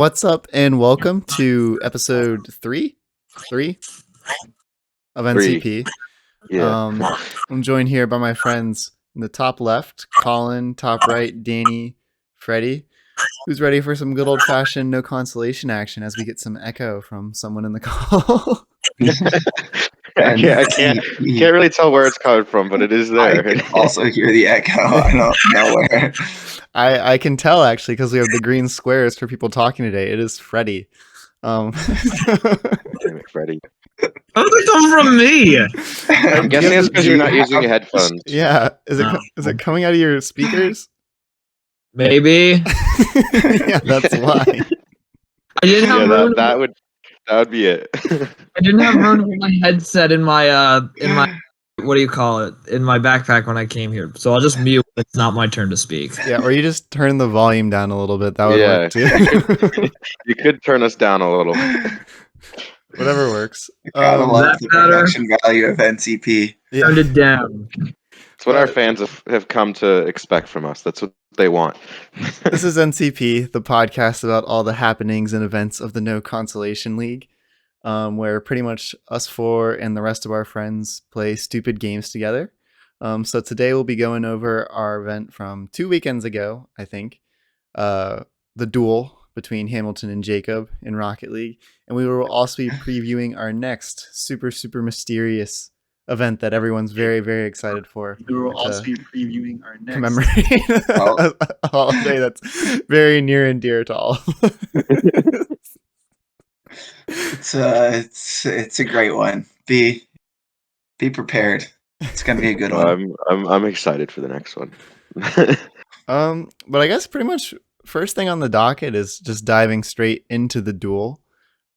What's up, and welcome to episode three of Three. NCP. Yeah. I'm joined here by my friends in the top left, Colin, top right, Danny, Freddy, who's ready for some good old fashioned no consolation action as we get some echo from someone in the call. I can't really tell where it's coming from, but it is I there. can also hear the echo. I don't know where. I can tell actually because we have the green squares for people talking today. It is Freddy. Damn it, Freddy. How did it come from me? I'm guessing it's because you're not using your headphones. Yeah, is it coming out of your speakers? Maybe. Yeah, that's why. I didn't have room. That would be it. I didn't have room for my headset in my what do you call it? In my backpack when I came here. So I'll just mute when it's not my turn to speak. Yeah, or you just turn the volume down a little bit. That would work too. You could turn us down a little. Whatever works. Gotta love the better? production value of NCP. Yeah. Turned it down. It's what our fans have come to expect from us. That's what they want. This is NCP, the podcast about all the happenings and events of the No Consolation League, where pretty much us four and the rest of our friends play stupid games together. So today we'll be going over our event from 2 weekends ago, I think, the Duel between Hamilton and Jacob in Rocket League, and we will also be previewing our next super mysterious event that everyone's very, very excited for. We will also be previewing our next Commemorate a holiday that's very near and dear to all of us. It's a great one. Be prepared. It's gonna be a good one. I'm excited for the next one. But I guess pretty much first thing on the docket is just diving straight into the Duel.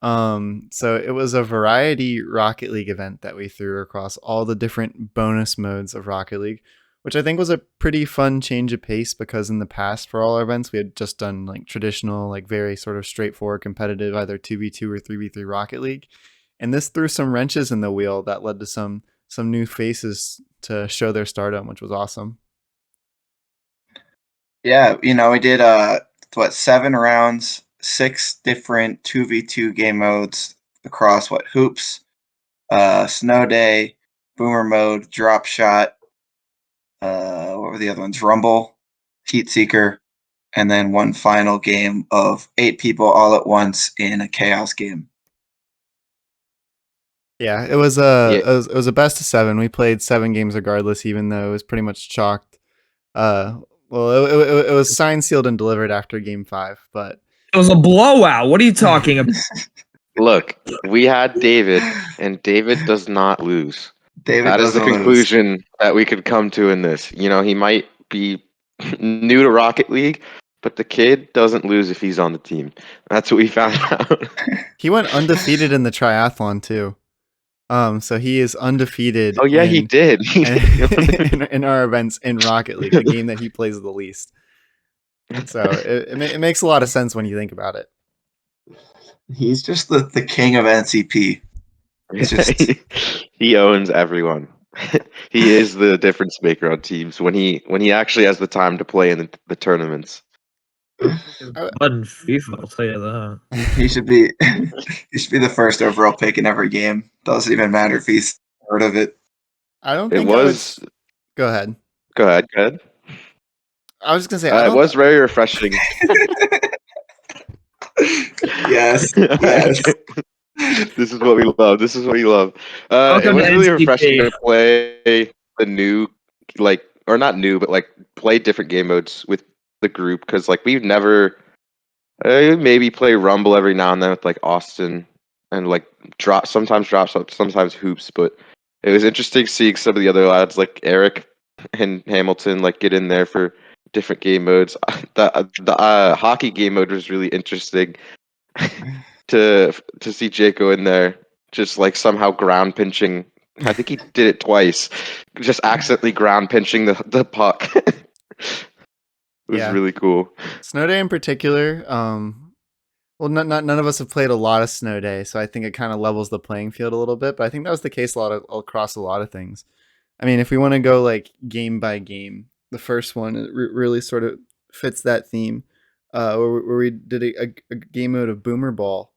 So it was a variety Rocket League event that we threw across all the different bonus modes of Rocket League, which I think was a pretty fun change of pace because in the past for all our events we had just done like traditional, like very sort of straightforward competitive, either 2v2 or 3v3 Rocket League. And this threw some wrenches in the wheel that led to some new faces to show their stardom, which was awesome. Yeah, we did 7 rounds, 6 different 2v2 game modes across hoops, snow day, boomer mode, drop shot, what were the other ones? Rumble, heat seeker, and then one final game of 8 people all at once in a chaos game. Yeah, it was a best of 7. We played 7 games regardless, even though it was pretty much chalked. Well, it was signed, sealed, and delivered after game 5, but It was a blowout. What are you talking about? Look, we had David, and David does not lose. That is the conclusion that we could come to in this. He might be new to Rocket League, but the kid doesn't lose if he's on the team. That's what we found out. He went undefeated in the triathlon too. So he is undefeated. Oh yeah, he did. in our events in Rocket League, the game that he plays the least. So it makes a lot of sense when you think about it. He's just the king of NCP. He owns everyone. He is the difference maker on teams when he actually has the time to play in the tournaments. Button FIFA, I'll tell you that. He should be the first overall pick in every game. Doesn't even matter if he's heard of it. I don't think Go ahead. Go ahead. I was just gonna say it was very refreshing. Yes. This is what we love. It was really refreshing to play the new, or not new, but play different game modes with the group, because we've never maybe play Rumble every now and then with Austin and sometimes drops up, sometimes hoops, but it was interesting seeing some of the other lads like Eric and Hamilton get in there for different game modes. The hockey game mode was really interesting to see Jaco in there, just somehow ground pinching. I think he did it twice, just accidentally ground pinching the puck. It was really cool. Snow Day in particular. Well, none of us have played a lot of Snow Day, so I think it kind of levels the playing field a little bit. But I think that was the case across a lot of things. I mean, if we want to go game by game, the first one really sort of fits that theme. where we did a game mode of Boomer Ball.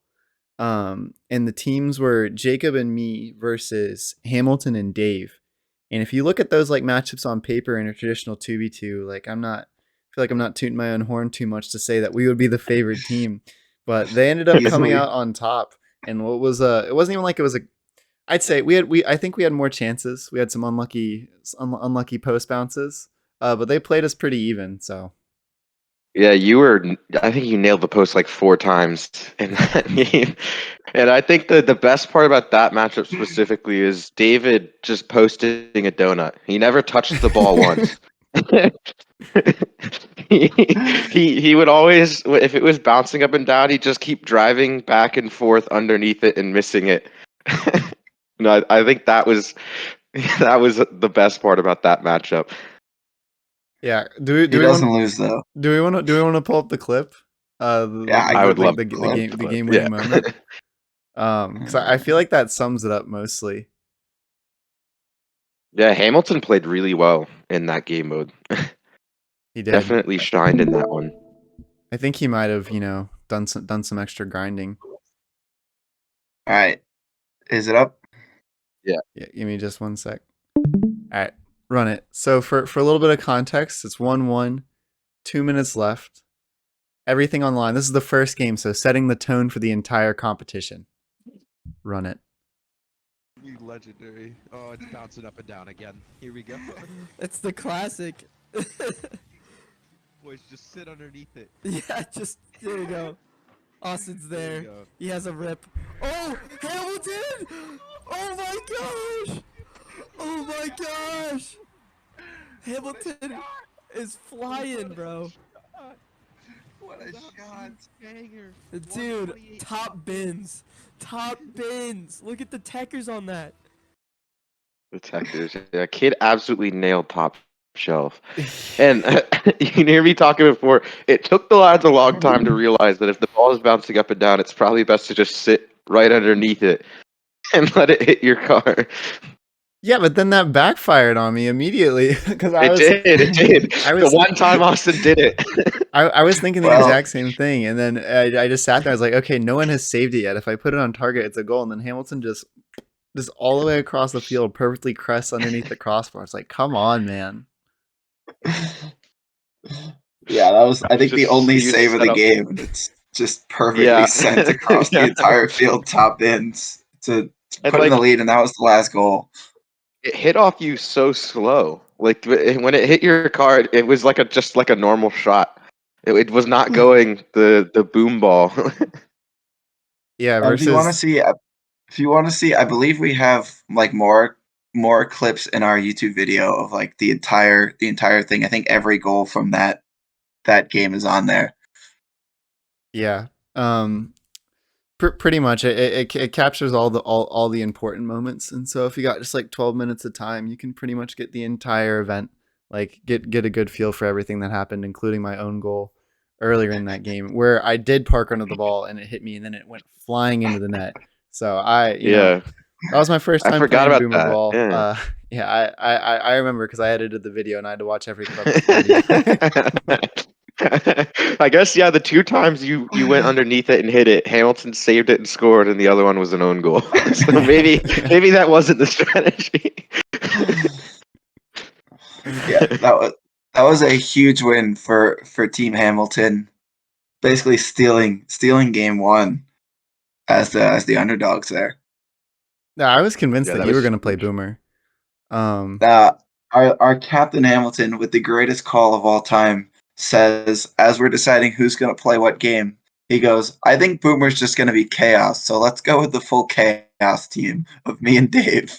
And the teams were Jacob and me versus Hamilton and Dave. And if you look at those like matchups on paper in a traditional 2v2, like I feel like I'm not tooting my own horn too much to say that we would be the favored team, but they ended up coming out on top. And what was it wasn't even like it was a I'd say I think we had more chances. We had some unlucky post bounces. But they played us pretty even, so Yeah, I think you nailed the post like 4 times in that game. And I think the best part about that matchup specifically is David just posting a donut. He never touched the ball once. he, he would always, if it was bouncing up and down, he'd just keep driving back and forth underneath it and missing it. No, I think that was the best part about that matchup. yeah. He doesn't lose though. Do we want to pull up the clip? I would love the game winning moment. Because I feel like that sums it up mostly. Yeah, Hamilton played really well in that game mode. He did. Definitely shined in that one. I think he might have, done some extra grinding. All right, is it up? Yeah. Give me just 1 sec. All right, run it. So for a little bit of context, it's 1-1, 2 minutes left. Everything online. This is the first game, so setting the tone for the entire competition. Run it. Legendary. Oh, it's bouncing up and down again. Here we go. It's the classic. Boys, just sit underneath it. Yeah, just there you go. Austin's there. He has a rip. Oh, Hamilton! Oh my gosh! Oh my gosh! Hamilton is flying, bro. What a shot! Dude, top bins. Top bins. Look at the techers on that. The techers. Yeah, kid absolutely nailed top shelf. And you can hear me talking before. It took the lads a long time to realize that if the ball is bouncing up and down, it's probably best to just sit right underneath it and let it hit your car. Yeah, but then that backfired on me immediately because It did. The one time Austin did it. I was thinking the exact same thing, and then I just sat there. I was like, okay, no one has saved it yet. If I put it on target, it's a goal. And then Hamilton just all the way across the field, perfectly crests underneath the crossbar. It's like, come on, man. Yeah, that was I think the only save of the game. It's just perfectly sent across the entire field, top ends to put in the lead, and that was the last goal. It hit off you so slow. Like when it hit your car, it was like just like a normal shot. It was not going the boom ball. Yeah. Versus... If you want to see, I believe we have like more clips in our YouTube video of like the entire thing. I think every goal from that game is on there. Yeah. Pretty much it captures all the important moments, and so if you got just like 12 minutes of time, you can pretty much get the entire event, like get a good feel for everything that happened, including my own goal earlier in that game where I did park under the ball and it hit me and then it went flying into the net. So that was my first time playing about Boomer that. Ball. I remember because I edited the video and I had to watch every clip with Freddy. I guess the 2 times you went underneath it and hit it, Hamilton saved it and scored, and the other one was an own goal. So maybe that wasn't the strategy. Yeah, that was a huge win for Team Hamilton, basically stealing game 1 as the underdogs there. No, I was convinced that you were going to play Boomer. Our Captain Hamilton, with the greatest call of all time, says, as we're deciding who's going to play what game, he goes, I think Boomer's just going to be chaos, so let's go with the full chaos team of me and Dave.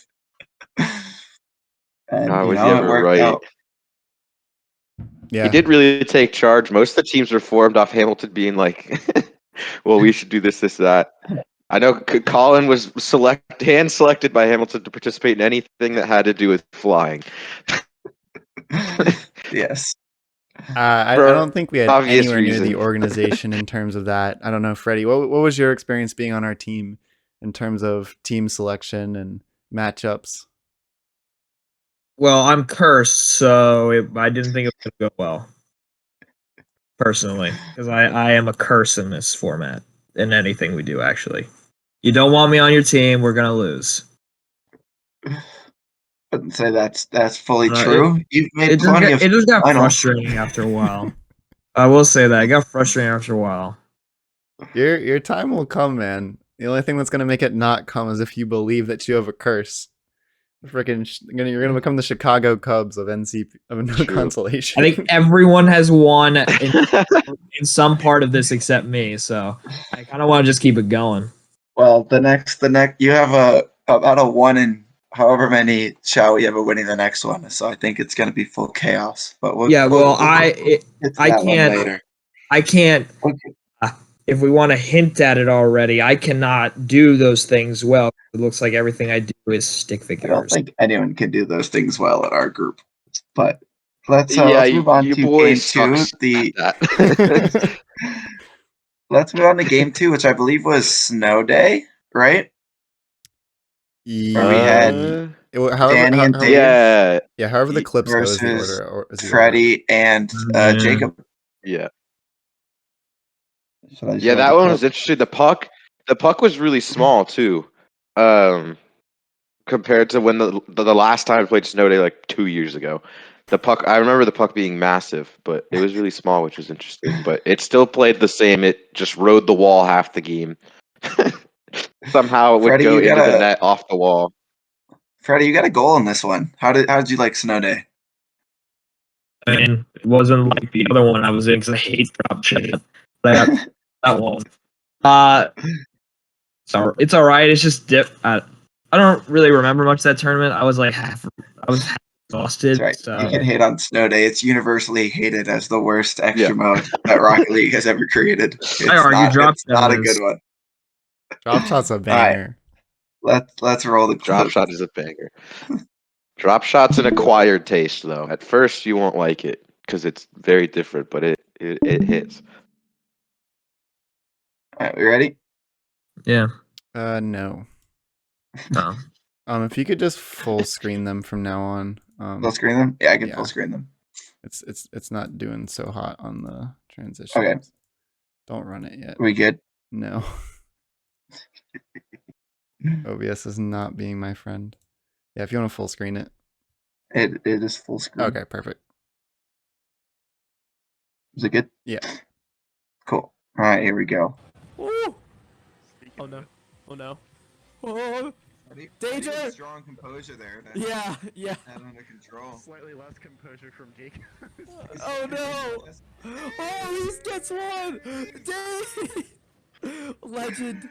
And it worked out. Yeah. He did really take charge. Most of the teams were formed off Hamilton being like, well, we should do this, that. I know Colin was hand-selected by Hamilton to participate in anything that had to do with flying. Yes. I don't think we had anywhere reason. near the organization in terms of that. I don't know, Freddy, what was your experience being on our team in terms of team selection and matchups? Well, I'm cursed, so I didn't think it was going to go well. personally, because I am a curse in this format. In anything we do, actually. You don't want me on your team, we're gonna lose. Wouldn't say that's fully true. You've made plenty of. It just got finals. frustrating after a while. I will say that it got frustrating after a while. Your time will come, man. The only thing that's gonna make it not come is if you believe that you have a curse. Freaking, you're gonna become the Chicago Cubs of NCP of No Consolation. I think everyone has won in some part of this except me, so I kind of want to just keep it going. Well, the next, you have about a 1 in however many shall we ever winning the next one. So I think it's going to be full chaos. But I can't. If we want to hint at it already, I cannot do those things well. It looks like everything I do is stick figures. I don't think anyone can do those things well at our group. But let's move on to game 2. Let's move on to game 2, which I believe was Snow Day, right? Where we had Danny and Dave. Yeah. However the clips go is the order. Freddy and Jacob. Yeah. Yeah, that one was interesting. The puck was really small too, compared to when the last time I played Snow Day like 2 years ago. The puck, I remember the puck being massive, but it was really small, which was interesting. But it still played the same. It just rode the wall half the game. Somehow it would go into the net off the wall. Freddy, you got a goal in this one. How did you like Snow Day? I mean, it wasn't like the other one I was in because I hate drop shot. That one. So it's all right. It's just I don't really remember much of that tournament. I was half exhausted. That's right. So. You can hate on Snow Day. It's universally hated as the worst extra mode that Rocket League has ever created. It's not a good one. Drop shot's a banger. Right. Let's roll the clip. Drop shot is a banger. Drop shot's an acquired taste, though. At first, you won't like it because it's very different, but it hits. All right, we ready? Yeah. No. No. If you could just full screen them from now on. Full screen them? Yeah, I can full screen them. It's not doing so hot on the transitions. Okay. Don't run it yet. We good? No. OBS is not being my friend. Yeah, if you want to full screen it. It is full screen. Okay, perfect. Is it good? Yeah. Cool. All right, here we go. Ooh. Oh no. Oh no. Oh. Danger! Strong composure there. Yeah. That under control. Slightly less composure from Jake. Oh no! Oh, he gets one! Dang! Legend.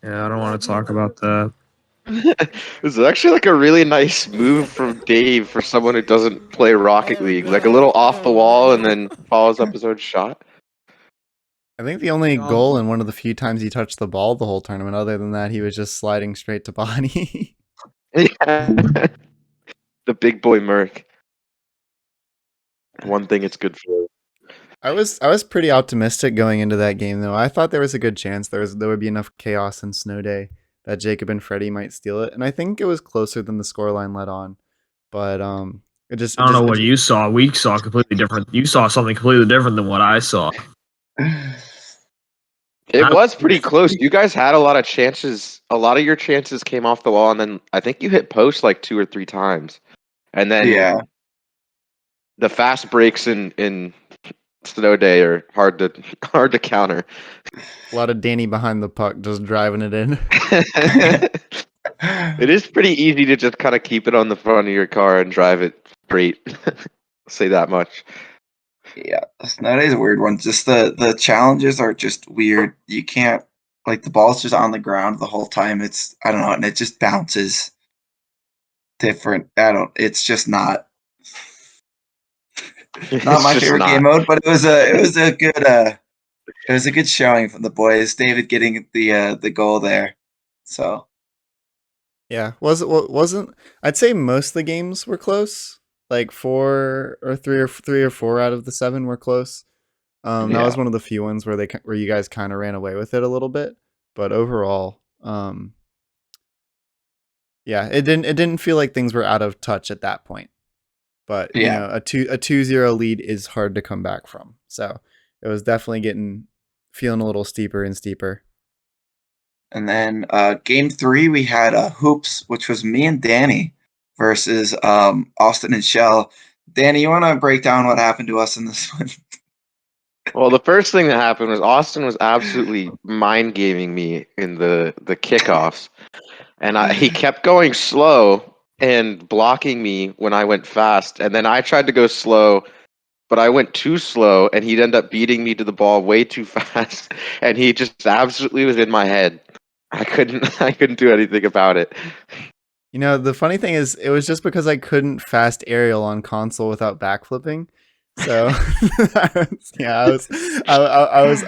Yeah, I don't want to talk about that. This is actually like a really nice move from Dave for someone who doesn't play Rocket League. Like a little off the wall and then follows up his own shot. I think the only goal and one of the few times he touched the ball the whole tournament. Other than that, he was just sliding straight to body. Yeah. The big boy Merc. One thing it's good for. I was pretty optimistic going into that game though. I thought there was a good chance there would be enough chaos in Snow Day that Jacob and Freddy might steal it, and I think it was closer than the scoreline let on. But I don't know what you saw. We saw completely different. You saw something completely different than what I saw. It was pretty close. You guys had a lot of chances. A lot of your chances came off the wall, and then I think you hit post like 2 or 3 times. And then the fast breaks in Snow Day are hard to counter. A lot of Danny behind the puck, just driving it in. It is pretty easy to just kind of keep it on the front of your car and drive it straight. Say that much. Yeah, Snow Day is a weird one. Just the challenges are just weird. You can't the ball's just on the ground the whole time. It's I don't know, and it just bounces different. It's just not my favorite game mode, but it was a good showing from the boys. David getting the goal there. So yeah, wasn't I'd say most of the games were close. Like 4 or 3 or 4 out of the 7 were close. That was one of the few ones where you guys kind of ran away with it a little bit, but overall, it didn't feel like things were out of touch at that point. But you know, a 2-0 lead is hard to come back from. So it was definitely feeling a little steeper and steeper. And then game 3, we had Hoops, which was me and Danny versus Austin and Shell. Danny, you want to break down what happened to us in this one? Well, the first thing that happened was Austin was absolutely mind gaming me in the kickoffs, and he kept going slow and blocking me when I went fast, and then I tried to go slow, but I went too slow, and he'd end up beating me to the ball way too fast, and he just absolutely was in my head. I couldn't do anything about it. You know, the funny thing is, it was just because I couldn't fast aerial on console without backflipping. So, I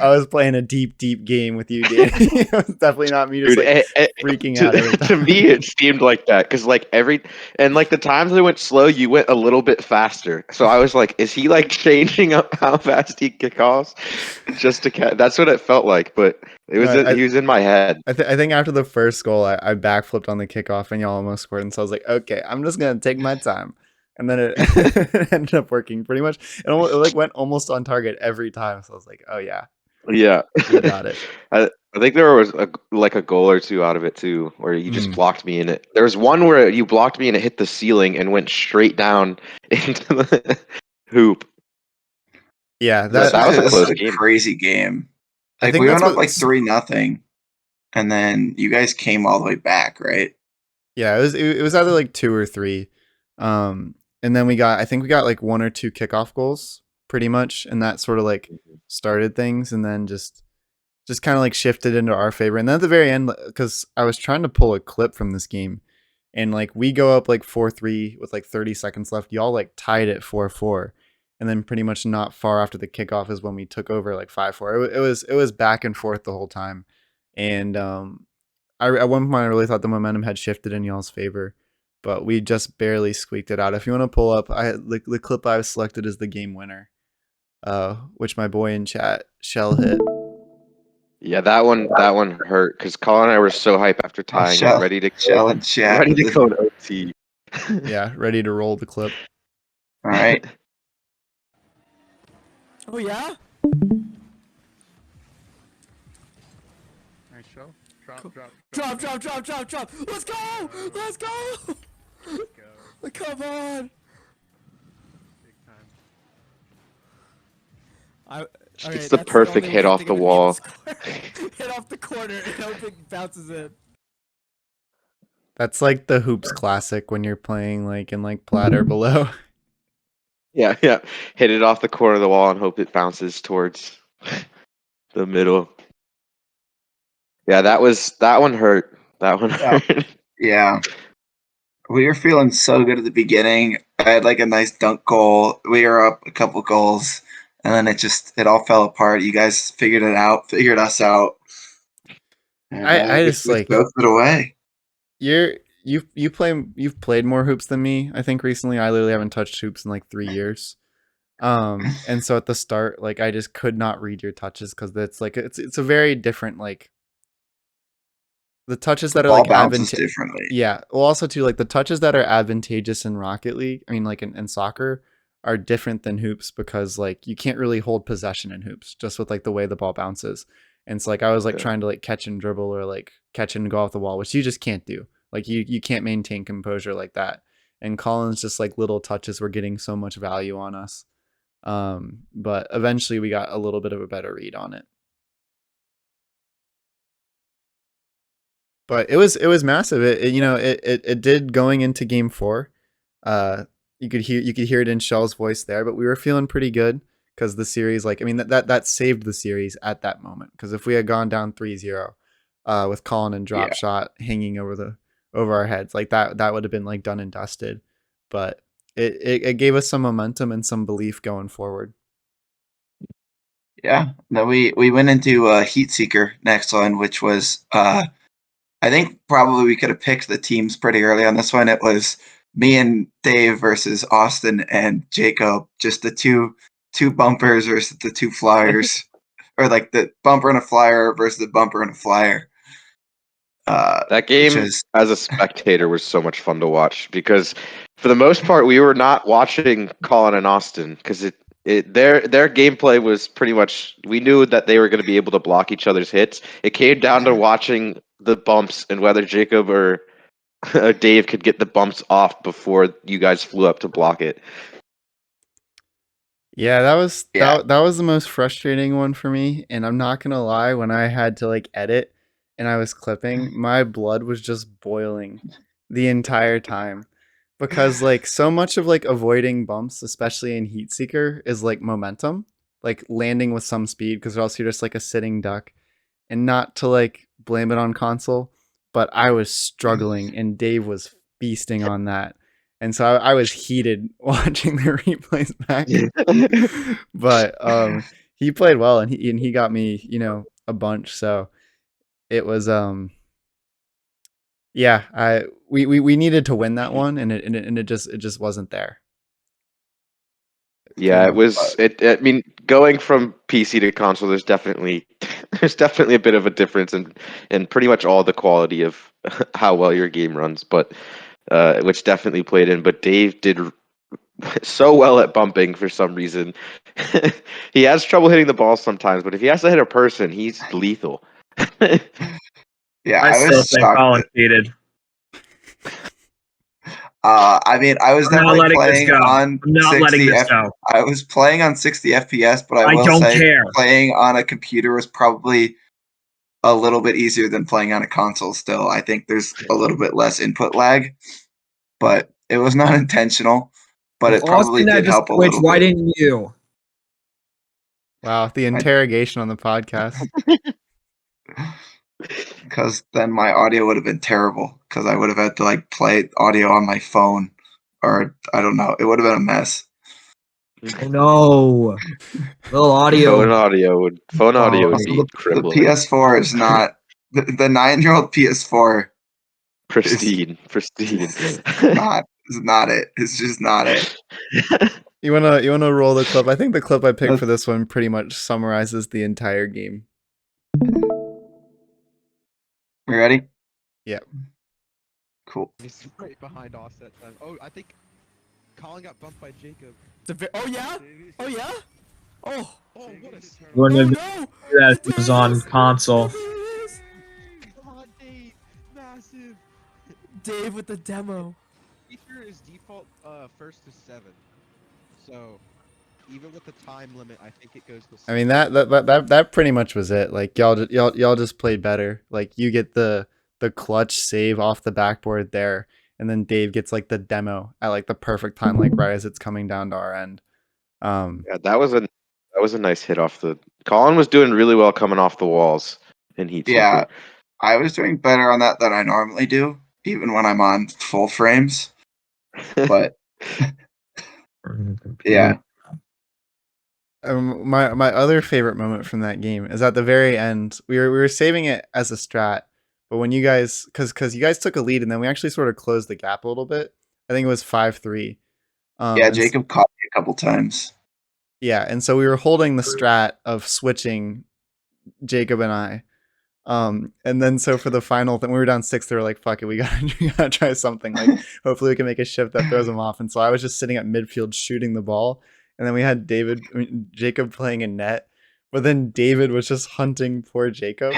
was playing a deep game with you, Danny. It was definitely not me just freaking out every time. To me, it seemed like that because like the times I went slow, you went a little bit faster. So I was like, is he like changing up how fast he kick offs just to catch? That's what it felt like, but he was in my head. I think after the first goal, I backflipped on the kickoff and y'all almost scored, and so I was like, okay, I'm just gonna take my time. And then it ended up working pretty much. It like went almost on target every time. So I was like, oh yeah, we got it. I think there was a goal or two out of it too, where you just blocked me in it. There was one where you blocked me and it hit the ceiling and went straight down into the hoop. Yeah, that was a close game. Crazy game. Like we went up like 3-0, and then you guys came all the way back, right? Yeah, it was either like 2 or 3. And then I think we got like 1 or 2 kickoff goals pretty much, and that sort of like started things, and then just kind of like shifted into our favor. And then at the very end, because I was trying to pull a clip from this game, and like we go up like 4-3 with like 30 seconds left. Y'all like tied at 4-4, and then pretty much not far after the kickoff is when we took over like 5-4. It was back and forth the whole time, and at one point I really thought the momentum had shifted in y'all's favor, but we just barely squeaked it out. If you want to pull up, the clip I've selected is the game winner, which my boy in chat, Shell, hit. Yeah, that one hurt because Colin and I were so hyped after tying, ready to go to OT. Yeah, ready to roll the clip. All right. Oh yeah. Nice show. Drop. Let's go. Let's go. Come on. Big time. It's the perfect hit off the wall. Hit off the corner and hope it bounces in. That's like the hoops classic when you're playing like in like plat or below. Yeah. Hit it off the corner of the wall and hope it bounces towards the middle. Yeah, that one hurt. That one hurt. Yeah. We were feeling so good at the beginning. I had like a nice dunk goal. We were up a couple goals, and then it all fell apart. You guys figured us out. And, I just like both it away. You've played more hoops than me, I think, recently. I literally haven't touched hoops in like 3 years. And so at the start, like I just could not read your touches because it's a very different like the touches that are like advantageous differently. Yeah. Well, also too, like the touches that are advantageous in Rocket League, I mean like in soccer, are different than hoops because like you can't really hold possession in hoops just with like the way the ball bounces. And it's like I was like trying to like catch and dribble or like catch and go off the wall, which you just can't do. Like you can't maintain composure like that. And Colin's just like little touches were getting so much value on us. But eventually we got a little bit of a better read on it. But it was massive. It did going into game 4. You could hear it in Shell's voice there, but we were feeling pretty good because the series, like, I mean, that saved the series at that moment. Because if we had gone down 3-0 with Colin and drop shot hanging over our heads, like that would have been like done and dusted. But it gave us some momentum and some belief going forward. Yeah. No, we went into Heat Seeker next one, which was I think probably we could have picked the teams pretty early on this one. It was me and Dave versus Austin and Jacob, just the two bumpers versus the 2 flyers, or like the bumper and a flyer versus the bumper and a flyer. That game as a spectator was so much fun to watch because for the most part we were not watching Colin and Austin because their gameplay was pretty much, we knew that they were going to be able to block each other's hits. It came down to watching the bumps and whether Jacob or Dave could get the bumps off before you guys flew up to block it. Yeah, that was the most frustrating one for me, and I'm not gonna lie, when I had to like edit and I was clipping, my blood was just boiling the entire time. Because like so much of like avoiding bumps, especially in Heat Seeker, is like momentum, like landing with some speed, because or else you're just like a sitting duck. And not to like blame it on console, but I was struggling and Dave was feasting on that. And so I was heated watching the replays back. But he played well and he got me, a bunch. So it was yeah, we needed to win that one and it just wasn't there. Yeah, it was. I mean, going from PC to console, there's definitely a bit of a difference in pretty much all the quality of how well your game runs, but which definitely played in. But Dave did so well at bumping for some reason. He has trouble hitting the ball sometimes, but if he has to hit a person, he's lethal. Yeah, I I still was think shocked. Colin cheated. I mean, I was I'm not definitely letting this playing go. on I'm not letting 60 this go. I was playing on 60 FPS, but I I will don't say care. playing on a computer was probably a little bit easier than playing on a console still. I think there's a little bit less input lag, but it was not intentional, but Well, it probably Austin had did to help a switch. little Why bit. didn't you? Wow, the interrogation on the podcast. Because then my audio would have been terrible because I would have had to like play audio on my phone or I don't know. It would have been a mess. Oh no. Little audio. Phone audio would Also, be the crippling. PS4 is not the 9-year-old PS4 Pristine. is not it. It's just not it. You wanna roll the clip? I think the clip I picked for this one pretty much summarizes the entire game. You ready? Yeah. Cool. He's right behind us that time. Oh, I think Colin got bumped by Jacob. Oh yeah? Oh yeah? Oh. Oh, what a Wouldn't Oh have no! that if it was on console. Come on, Dave! Massive! Dave with the demo. Feature is default first to 7. So even with the time limit, I think it goes to 7. I mean that pretty much was it. Like y'all just played better. Like you get the clutch save off the backboard there, and then Dave gets like the demo at like the perfect time, like right as it's coming down to our end. Yeah, that was a nice hit off the. Colin was doing really well coming off the walls in Heat Seeker. Yeah, I was doing better on that than I normally do, even when I'm on full frames. But yeah. My other favorite moment from that game is at the very end. We were saving it as a strat, but when you guys, because you guys took a lead and then we actually sort of closed the gap a little bit. I think it was 5-3. Yeah, Jacob caught me a couple times. Yeah, and so we were holding the strat of switching Jacob and I. And then so for the final thing, we were down 6. They were like, "Fuck it, we gotta try something. Like, hopefully we can make a shift that throws them off." And so I was just sitting at midfield shooting the ball, and then we had Jacob playing in net, but then David was just hunting poor Jacob.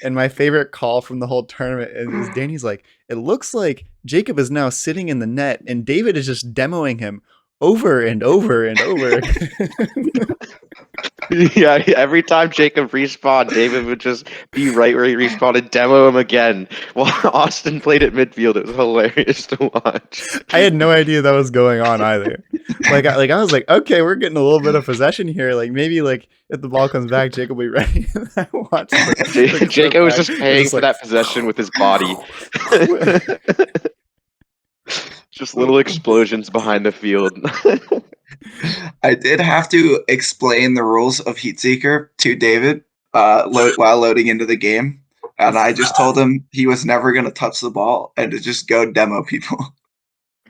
And my favorite call from the whole tournament is Danny's like, "It looks like Jacob is now sitting in the net, and David is just demoing him over and over and over." Yeah, every time Jacob respawned, David would just be right where he respawned and demo him again. While Austin played at midfield, it was hilarious to watch. I had no idea that was going on either. I was like, okay, we're getting a little bit of possession here. Like maybe like if the ball comes back, Jake will be ready. Watch Jacob was just paying for that possession with his body. Just little explosions behind the field. I did have to explain the rules of Heat Seeker to David while loading into the game. And I just told him he was never going to touch the ball and to just go demo people.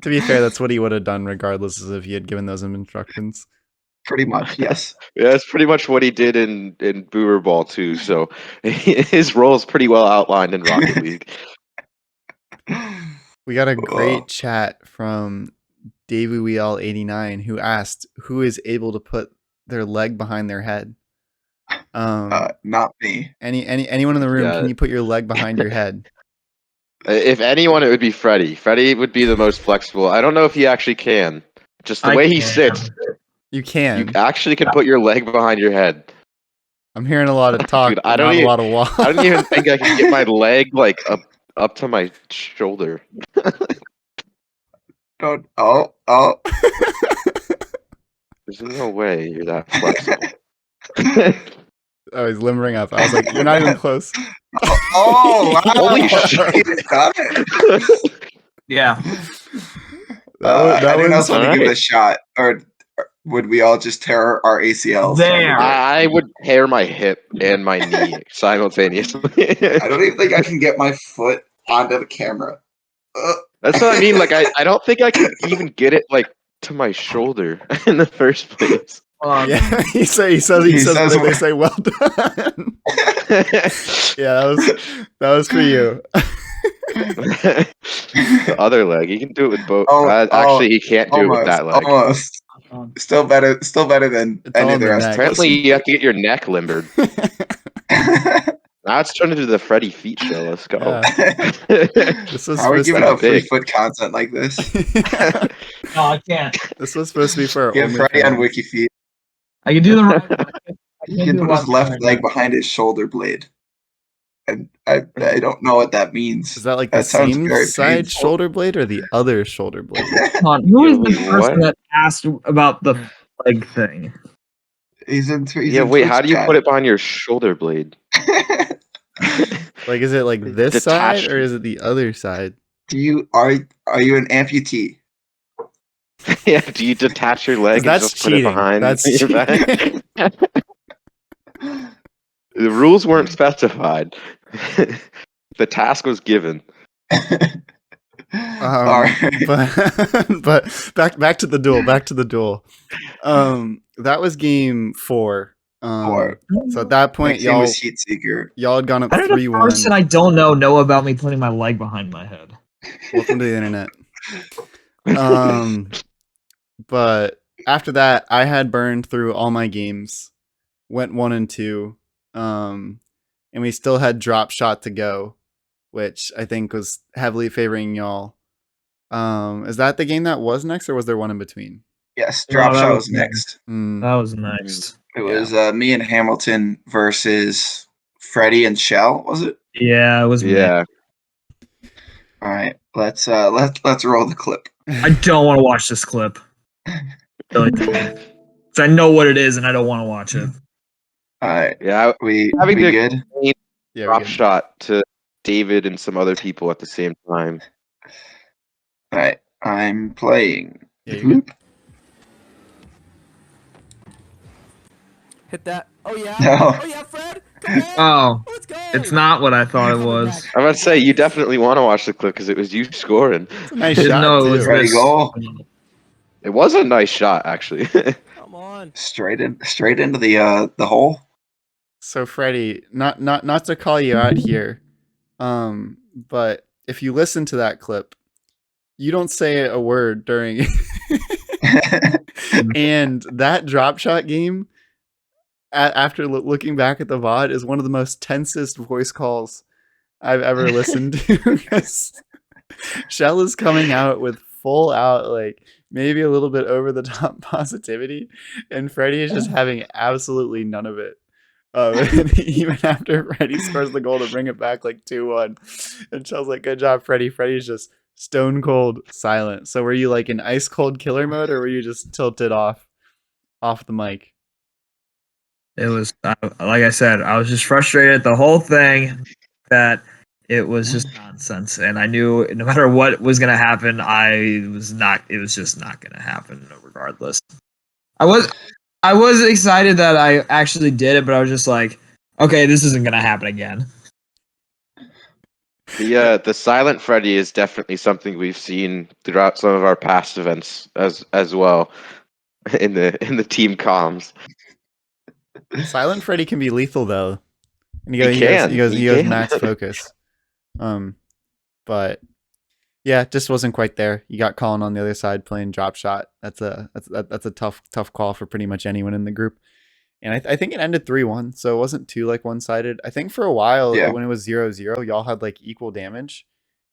To be fair, that's what he would have done regardless of if he had given those instructions. Pretty much, yes. Yeah, that's pretty much what he did in Boomer Ball too. So his role is pretty well outlined in Rocket League. We got a great chat from DavyWeall89 who asked who is able to put their leg behind their head. Not me. Anyone in the room? Yeah. Can you put your leg behind your head? If anyone, it would be Freddy. Freddy would be the most flexible. I don't know if he actually can. Just the I way he can. sits, You you can. actually can put your leg behind your head. I'm hearing a lot of talk, Dude, but not a lot of walk. I don't even think I can get my leg like up to my shoulder. Don't. Oh. There's no way you're that flexible. Oh, he's limbering up. I was like, you're not even close. Oh, wow. Holy shit. You got it. Yeah. That I didn't was also want to give it a alright. shot. Or would we all just tear our ACLs? There. I would tear my hip and my knee simultaneously. I don't even think I can get my foot onto the camera. That's what I mean. Like I don't think I can even get it like to my shoulder in the first place. yeah. He says they say well done. Yeah, that was for you. The other leg, he can do it with both. Oh, Actually, he can't do it with that leg. Almost. Still better than It's any all of the in the rest. neck. Apparently, you have to get your neck limbered. Now it's turned into the Freddy feet show. Let's go. Yeah. This was How are we supposed giving to out free big. foot content like this? No, I can't. This was supposed to be for our Give Freddy on OnlyFans. WikiFeed. I can do the right. He can put his left leg behind his shoulder blade. And I don't know what that means. Is that like That the sounds same very side painful. shoulder blade or the other shoulder blade? Who is the Wait, person what? that asked about the leg thing? He's in Yeah, wait. How do you put it behind your shoulder blade? Like, is it like this Detached. side or is it the other side? Are you an amputee? Yeah. Do you detach your leg and That's just put it cheating. behind That's your cheating. back? The rules weren't specified. The task was given. Alright. but back to the duel. Back to the duel. That was game 4. So at that point, Next game was Heat Seeker. y'all had gone up How did a 3-1. person I don't know about me putting my leg behind my head? Welcome to the internet. But after that, I had burned through all my games, went 1 and 2, and we still had drop shot to go, which I think was heavily favoring y'all. Is that the game that was next, or was there one in between? Yes, No, Drop that Shot was was next. That was next. It was me and Hamilton versus Freddy and Shell, was it? Yeah, it was me. Yeah. Alright, let's roll the clip. I don't want to watch this clip. Really don't. 'Cause I know what it is and I don't want to watch it. Alright. Yeah. We Having to good? Yeah, drop shot to David and some other people at the same time. Alright, I'm playing. Yeah, you're good. Hit that. Oh yeah. No. Oh yeah, Fred. Come on. Oh, Let's go. it's not what I thought it was. I'm about to say, you definitely want to watch the clip because it was you scoring. It's a nice shot, No, it too. was Ready, this. go. It was a nice shot, actually. Come on. Straight into the hole. So Freddy, not to call you out here, but if you listen to that clip, you don't say a word during and that drop shot game, after looking back at the VOD, is one of the most tensest voice calls I've ever listened to. Because Shell is coming out with full out, like, maybe a little bit over the top positivity, and Freddy is just having absolutely none of it. Even after Freddy scores the goal to bring it back like 2-1, and Shell's like, "Good job, Freddy." Freddy's just stone cold silent. So were you like in ice cold killer mode, or were you just tilted off the mic? It was, like I said, I was just frustrated the whole thing that it was just nonsense. And I knew no matter what was going to happen, it was just not going to happen regardless. I was excited that I actually did it, but I was just like, okay, this isn't going to happen again. The silent Freddy is definitely something we've seen throughout some of our past events as well in the team comms. Silent Freddy can be lethal though, and he He goes can. max focus. But Yeah, it just wasn't quite there. You got Colin on the other side playing drop shot. That's a tough call for pretty much anyone in the group. And I think it ended 3-1, so it wasn't too like one-sided. I think for a while Yeah. when it was 0-0, y'all had like equal damage.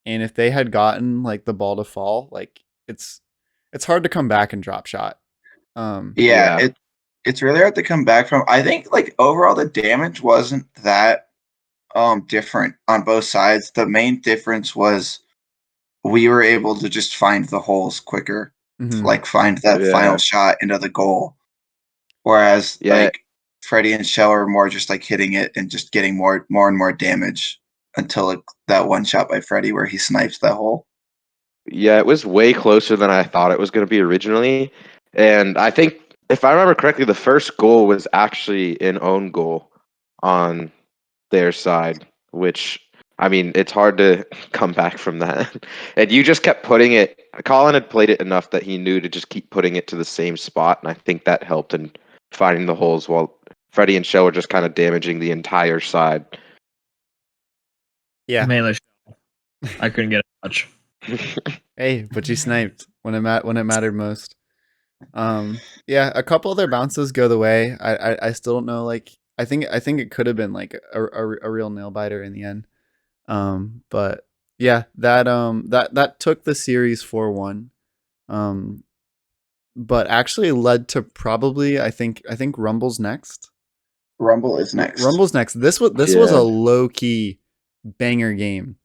And if they had gotten like the ball to fall, like it's hard to come back and drop shot. Yeah. It's really hard to come back from. I think like overall the damage wasn't that different on both sides. The main difference was we were able to just find the holes quicker, like find that final shot into the goal. Whereas like Freddy and Shell are more just like hitting it and just getting more and more damage until that one shot by Freddy where he snipes that hole. Yeah, it was way closer than I thought it was going to be originally. And I think, if I remember correctly, the first goal was actually an own goal on their side, which, I mean, it's hard to come back from that. And you just kept putting it. Colin had played it enough that he knew to just keep putting it to the same spot, and I think that helped in finding the holes while Freddy and Shell were just kind of damaging the entire side. Yeah. Mainly, I couldn't get it much. Hey, but you sniped when it mattered most. Yeah, a couple of their bounces go the way. I still don't know. Like, I think it could have been like a real nail biter in the end. But yeah, that took the series 4-1. But actually led to probably I think Rumble's next. Rumble is next. Rumble's next. This was a low key banger game.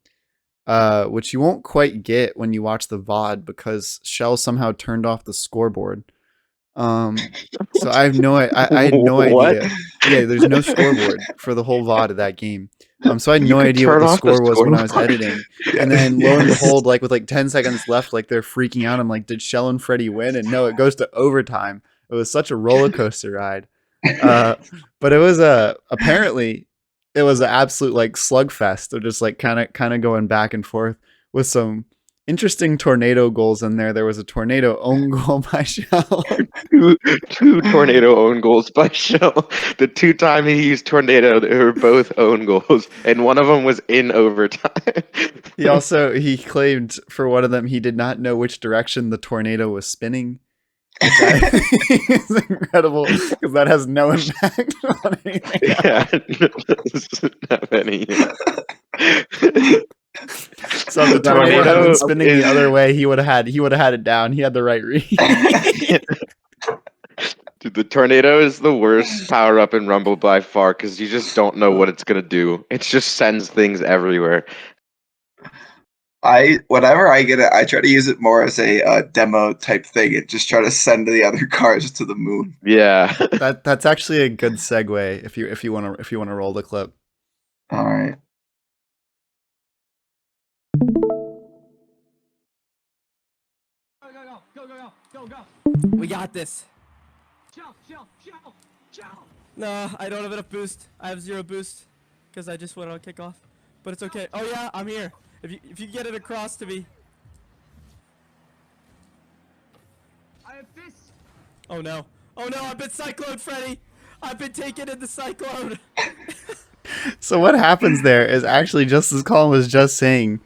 Which you won't quite get when you watch the VOD because Shell somehow turned off the scoreboard. So I had no idea. Yeah, there's no scoreboard for the whole VOD of that game. So I had no idea what the score was when I was editing. And then lo and behold, like with like 10 seconds left, like they're freaking out. I'm like, did Shell and Freddy win? And no, it goes to overtime. It was such a roller coaster ride. But it was apparently it was an absolute like slugfest of just like kind of going back and forth with some interesting tornado goals in there. There was a tornado own goal by Shell. two tornado own goals by Shell. The 2 times he used tornado, they were both own goals, and one of them was in overtime. He claimed for one of them he did not know which direction the tornado was spinning. It's incredible because that has no impact on anything. Yeah, it doesn't have any. So if the tornado had been spinning the other way, he would have had it down. He had the right read. Dude, the tornado is the worst power up in Rumble by far because you just don't know what it's gonna do. It just sends things everywhere. Whenever I get it, I try to use it more as a demo type thing and just try to send the other cars to the moon. Yeah, that's actually a good segue if you want to roll the clip. All right. Go. We got this. No, I don't have enough boost. I have 0 boost because I just went on kickoff. But it's okay. Oh yeah, I'm here. If you get it across to me. I have this. Oh no, I've been cycloned, Freddy. I've been taken in the cyclone. So what happens there is actually just as Colin was just saying.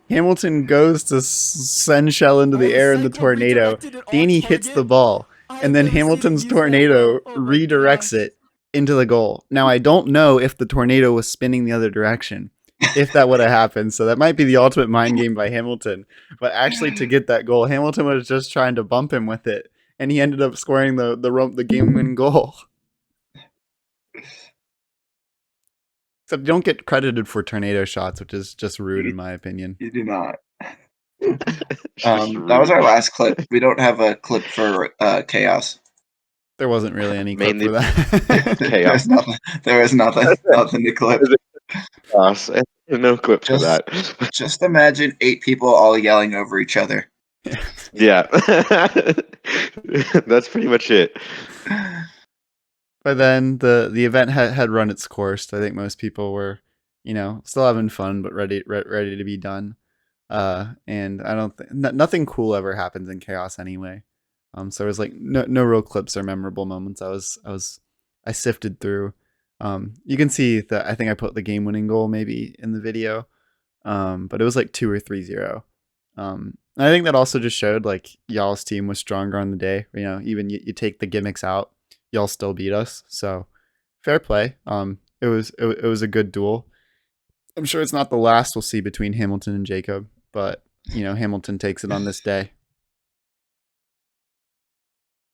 Hamilton goes to send Shell into the air in the tornado. Danny hits the ball, and then Hamilton's tornado redirects it into the goal. Now, I don't know if the tornado was spinning the other direction, if that would have happened. So that might be the ultimate mind game by Hamilton. But actually, to get that goal, Hamilton was just trying to bump him with it, and he ended up scoring the game-winning goal. Except you don't get credited for tornado shots, which is just rude in my opinion. You do not. That was our last clip. We don't have a clip for Chaos. There wasn't really any clip for that. Chaos. There was nothing to clip. No clip for that. Just imagine 8 people all yelling over each other. Yeah. That's pretty much it. But then the event had run its course. I think most people were, still having fun, but ready to be done. And I don't think nothing cool ever happens in Chaos anyway. So there was like no real clips or memorable moments. I sifted through. You can see that I think I put the game winning goal maybe in the video. But it was like 2 or 3-0. And I think that also just showed like y'all's team was stronger on the day. Even you take the gimmicks out, y'all still beat us. So fair play. It was a good duel. I'm sure it's not the last we'll see between Hamilton and Jacob, but Hamilton takes it on this day.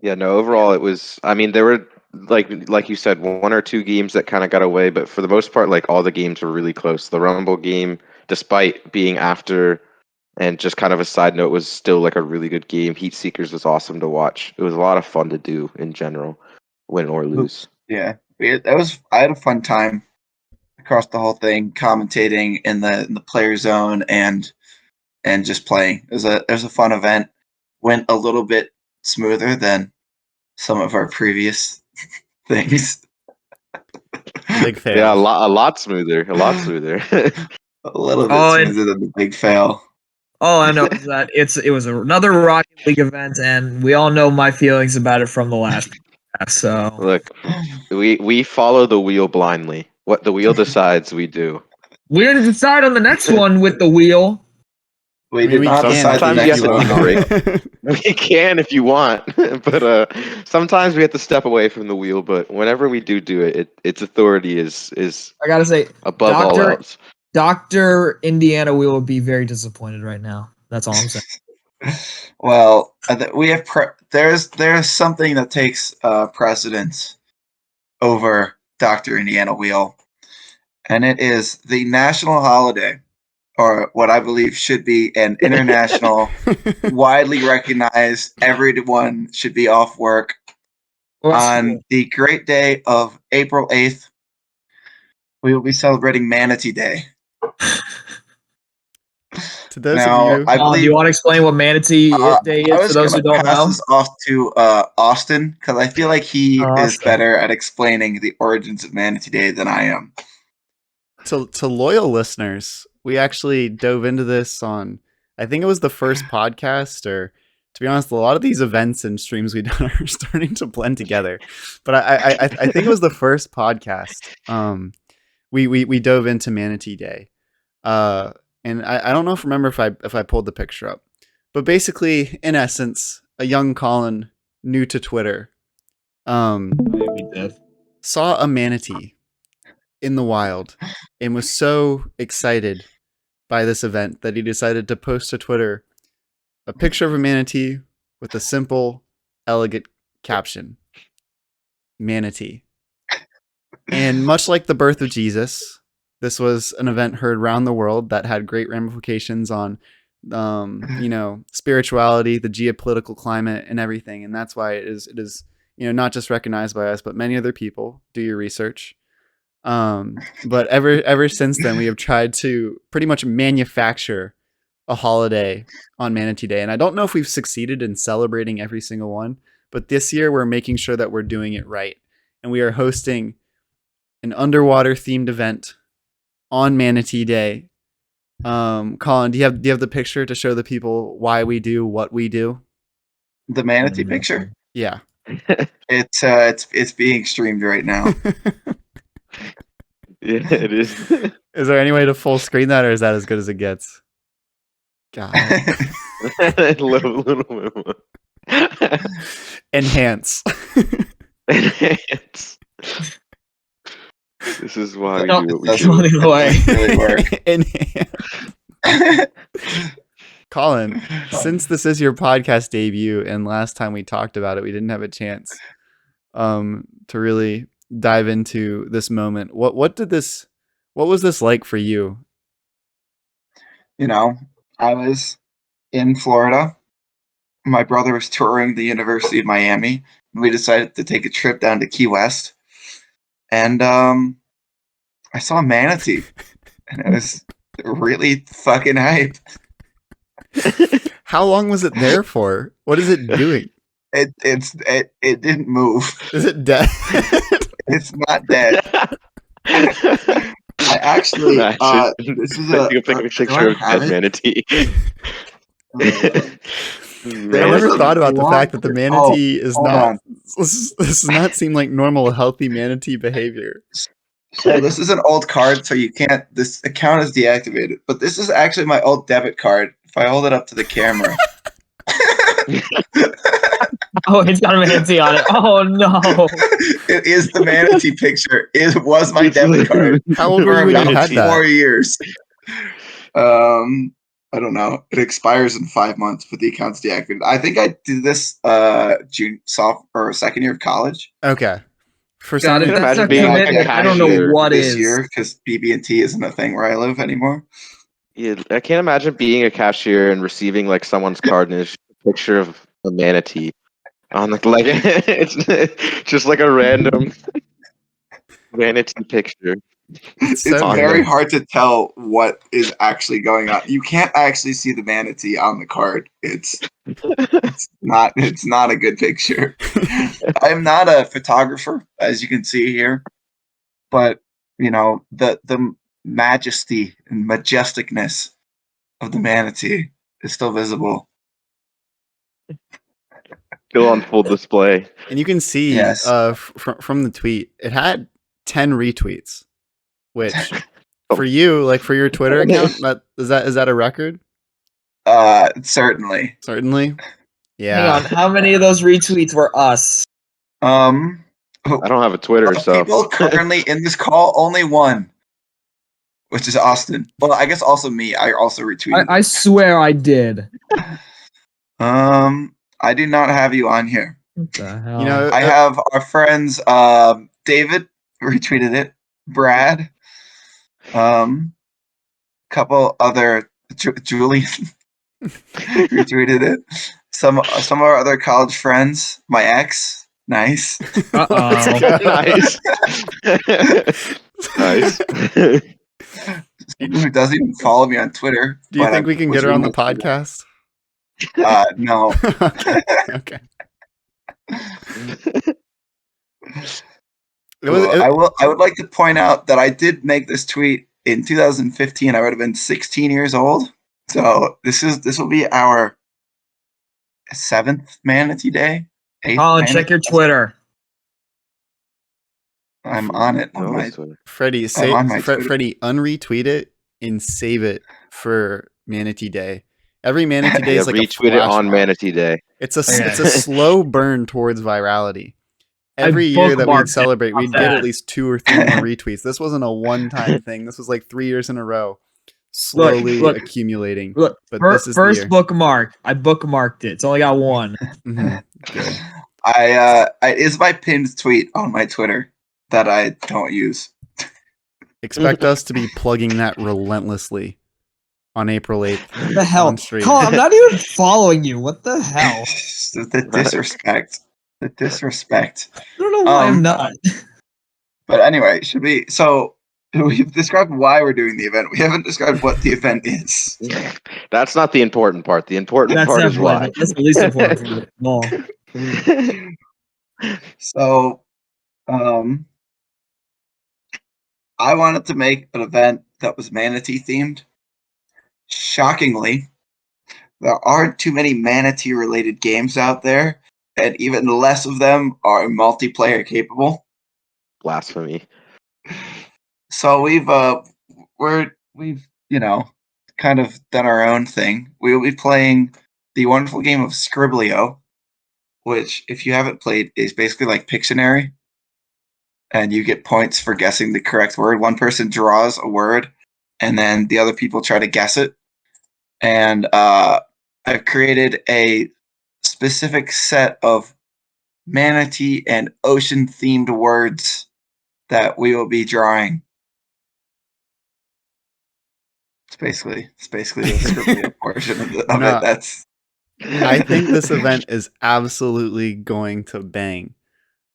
Yeah, no, overall it was, I mean, there were like you said, one or two games that kind of got away, but for the most part, like all the games were really close. The Rumble game, despite being after, and just kind of a side note, was still like a really good game. Heat Seekers was awesome to watch. It was a lot of fun to do in general, win or lose. Yeah, I had a fun time across the whole thing, commentating in the player zone and just playing. It was a fun event. Went a little bit smoother than some of our previous things. Big fail. Yeah, a lot smoother. A lot smoother. A little bit smoother than the big fail. All I know is that it was another Rocket League event, and we all know my feelings about it from the last podcast. So Look, we follow the wheel blindly. What the wheel decides, we do. we're gonna decide on the next one with the wheel. We did not decide the Sometimes you next have to one. take a break. We can if you want, but sometimes we have to step away from the wheel. But whenever we do it, its authority is I gotta say, above all else. Dr. Indiana will be very disappointed right now. That's all I'm saying. Well, we have there's something that takes precedence over Dr. Indiana Wheel, and it is the national holiday, or what I believe should be an international, widely recognized, everyone should be off work on the great day of April 8th. We will be celebrating Manatee Day. To those Now, of you, I believe, do you want to explain what Manatee Day is for those who don't pass know? this off to Austin, because I feel like he is better at explaining the origins of Manatee Day than I am. To loyal listeners, we actually dove into this on, I think it was the first podcast, or to be honest, a lot of these events and streams we've done are starting to blend together. But I think it was the first podcast. We dove into Manatee Day. And I don't know remember if I pulled the picture up, but basically, in essence, a young Colin, new to Twitter, saw a manatee in the wild and was so excited by this event that he decided to post to Twitter a picture of a manatee with a simple, elegant caption: Manatee. And much like the birth of Jesus, this was an event heard around the world that had great ramifications on, spirituality, the geopolitical climate, and everything. And that's why it is, not just recognized by us, but many other people. Do your research. But ever since then, we have tried to pretty much manufacture a holiday on Manatee Day. And I don't know if we've succeeded in celebrating every single one, but this year we're making sure that we're doing it right. And we are hosting an underwater themed event on Manatee Day. Colin, do you have the picture to show the people why we do what we do? The manatee picture? Yeah. It's being streamed right now. Yeah, it is. Is there any way to full screen that, or is that as good as it gets? God. little bit more. Enhance. Enhance. This is why we do what we do. Really work. Colin, since this is your podcast debut and last time we talked about it, we didn't have a chance to really dive into this moment. What was this like for you? I was in Florida. My brother was touring the University of Miami, and we decided to take a trip down to Key West. And I saw a manatee, and it was really fucking hype. How long was it there for? What is it doing? It didn't move. Is it dead? It's not dead. I actually this is a picture of a manatee. I never thought about the fact that the manatee is not. This does not seem like normal, healthy manatee behavior. So this is an old card, so you can't. This account is deactivated, but this is actually my old debit card if I hold it up to the camera. Oh, it's got a manatee on it. Oh no! It is the manatee picture. It was my debit card How old were for you when you about had that? 4 years. I don't know. It expires in 5 months, but the account's deactivated. I think I did this second year of college. Okay. For God, some if Can that's imagine a being like a commitment, I don't know cashier. what this is. year because BB&T isn't a thing where I live anymore. Yeah, I can't imagine being a cashier and receiving like someone's card and it's just a picture of a manatee on like it's just like a random manatee picture. It's It's so on very there. good. hard to tell what is actually going on. You can't actually see the manatee on the card. It's not a good picture. I'm not a photographer, as you can see here, but you know the majesty and majesticness of the manatee is still visible. Still on full display. And you can see Yes. from the tweet, it had 10 retweets, which Oh. for you, like for your Twitter account, is that a record? Certainly. Certainly. Yeah. Hang on, how many of those retweets were us? I don't have a Twitter, Of so people currently in this call, only one, which is Austin. Well, I guess also me. I also retweeted. I swear I did. I do not have you on here. What the hell? You know, I have our friends David retweeted it, Brad, couple other Julian retweeted it. Some of our other college friends, my ex, nice. Uh-oh. nice. Nice. Someone who doesn't even follow me on Twitter. do you but think I we can was get her on the reading it. podcast? No. Okay. Okay. I would like to point out that I did make this tweet in 2015. I would have been 16 years old. So this will be our 7th Manatee Day. 8th Colin, check Manatee your Day. Twitter. I'm on it. No, that's what- Freddie, on my Twitter. Freddie, unretweet it and save it for Manatee Day. Every Manatee Day is like retweet a it on flash mob. Manatee Day. It's a Okay. it's a slow burn towards virality. Every year that bookmarked we'd it. celebrate, How's we'd get that? at least 2 or 3 more retweets. This wasn't a one-time thing. This was like 3 years in a row, slowly look, accumulating. Look, But fir- this is the first year. bookmark. I bookmarked it. It's only got one. Mhm. Good. It is my pinned tweet on my Twitter that I don't use. Expect us to be plugging that relentlessly on April 8th. What the hell? On stream. Colin, I'm not even following you. What the hell? The disrespect. The disrespect. I don't know why I'm not. But anyway, so we've described why we're doing the event. We haven't described what the event is. That's not the important part. The important That's part is why. That's the least important part of it all. So, I wanted to make an event that was manatee themed. Shockingly, there aren't too many manatee related games out there, and even less of them are multiplayer capable. Blasphemy. So we've kind of done our own thing. We will be playing the wonderful game of Scriblio, which, if you haven't played, is basically like Pictionary, and you get points for guessing the correct word. One person draws a word, and then the other people try to guess it. And I've created a specific set of manatee and ocean themed words that we will be drawing. It's basically the Scriblio portion of it. That's. I think this event is absolutely going to bang.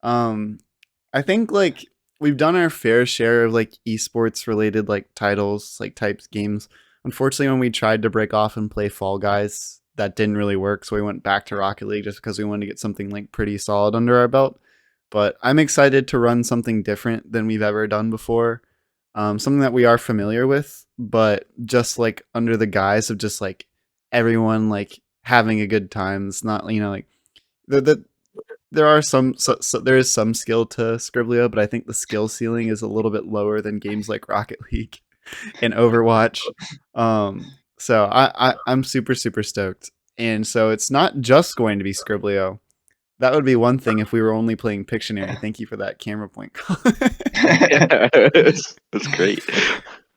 I think like we've done our fair share of like esports related like titles, like types games. Unfortunately, when we tried to break off and play Fall Guys, that didn't really work. So we went back to Rocket League just because we wanted to get something like pretty solid under our belt. But I'm excited to run something different than we've ever done before. Something that we are familiar with, but just like under the guise of just like everyone like having a good time. It's not, like there are there is some skill to Scriblio, but I think the skill ceiling is a little bit lower than games like Rocket League and Overwatch. So I'm super stoked. And so it's not just going to be Scriblio. That would be one thing if we were only playing Pictionary. Thank you for that camera point. Yeah, that's great.